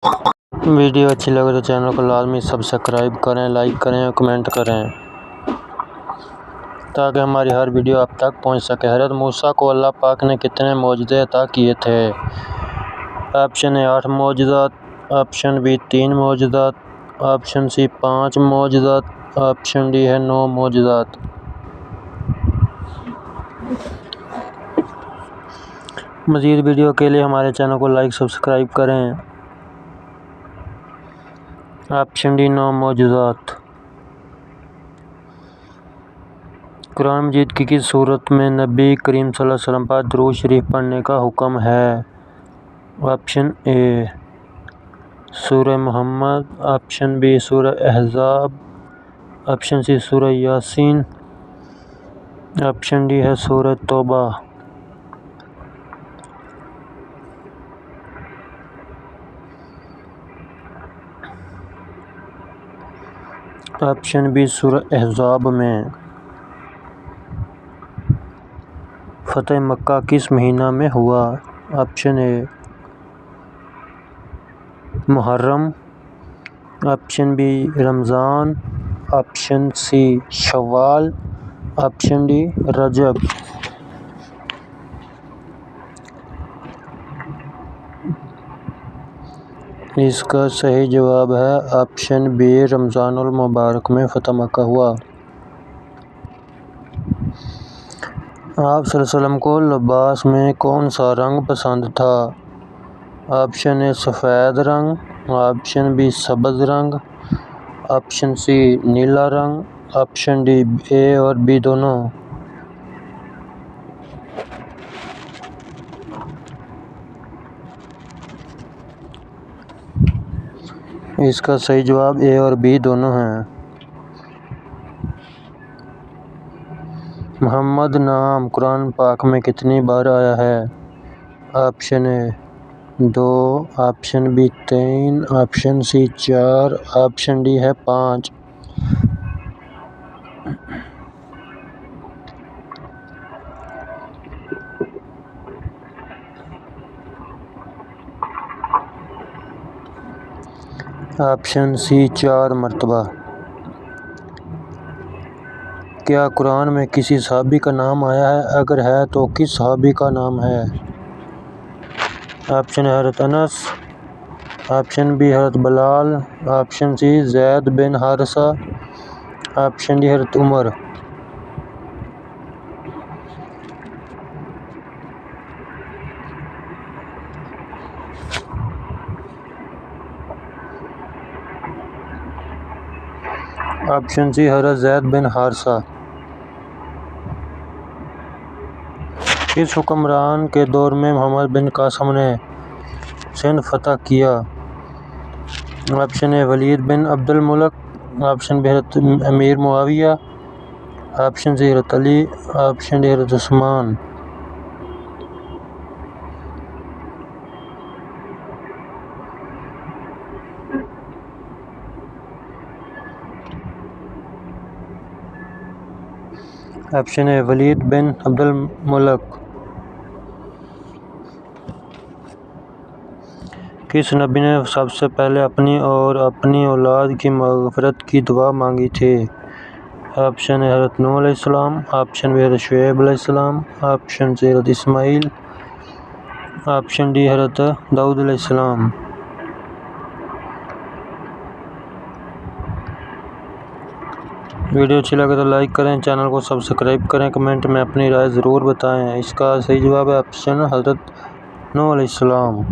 Video اچھی لگے تو چینل کو لازمی سبسکرائب کریں، لائک کریں اور کمنٹ کریں تاکہ ہماری ہر ویڈیو آپ تک پہنچ سکے۔ حضرت موسیٰ کو اللہ پاک نے کتنے معجزے عطا کیے تھے؟ آپشن اے 8 معجزات، آپشن بی 3 معجزات، آپشن سی 5 معجزات، آپشن ڈی ہے 9 معجزات۔ مزید ویڈیو کے لیے ہمارے چینل کو لائک سبسکرائب کریں۔ آپشن ڈی 9 معجزات۔ قرآن مجید کی کس سورت میں نبی کریم صلی اللہ علیہ وسلم پر درود شریف پڑھنے کا حکم ہے؟ آپشن اے سورہ محمد، آپشن بی سورہ احزاب، آپشن سی سورہ یاسین، آپشن ڈی ہے سورہ توبہ۔ آپشن بی سورہ احزاب میں۔ فتح مکہ کس مہینہ میں ہوا؟ آپشن اے محرم، آپشن بی رمضان، آپشن سی شوال، آپشن ڈی رجب۔ اس کا صحیح جواب ہے آپشن بی رمضان المبارک میں فتح مکہ ہوا۔ آپ صلی اللہ علیہ وسلم کو لباس میں کون سا رنگ پسند تھا؟ آپشن اے سفید رنگ، آپشن بی سبز رنگ، آپشن سی نیلا رنگ، آپشن ڈی اے اور بی دونوں۔ اس کا صحیح جواب اے اور بی دونوں ہیں۔ محمد نام قرآن پاک میں کتنی بار آیا ہے؟ Option A 2، option B 3، option C 4، option D ہے 5۔ آپشن سی 4 مرتبہ۔ کیا قرآن میں کسی صحابی کا نام آیا ہے؟ اگر ہے تو کس صحابی کا نام ہے؟ آپشن اے حضرت انس، آپشن بی حضرت بلال، آپشن سی زید بن حارثہ، آپشن ڈی حضرت عمر۔ آپشن سی حضرت زید بن حارثہ۔ کس حکمران کے دور میں محمد بن قاسم نے سندھ فتح کیا؟ آپشن اے ولید بن عبد الملک، آپشن بی حضرت امیر معاویہ، آپشن سی حضرت علی، آپشن ڈی حضرت عثمان۔ آپشن اے ولید بن عبد الملک۔ کس نبی نے سب سے پہلے اپنی اور اپنی اولاد کی مغفرت کی دعا مانگی تھی؟ آپشن اے حضرت نوح علیہ السلام، آپشن بی حضرت شعیب علیہ السلام، آپشن سی حضرت اسماعیل، آپشن ڈی حضرت داؤد علیہ السلام۔ ویڈیو اچھی لگے تو لائک کریں، چینل کو سبسکرائب کریں، کمنٹ میں اپنی رائے ضرور بتائیں۔ اس کا صحیح جواب ہے آپشن حضرت نوح علیہ السلام۔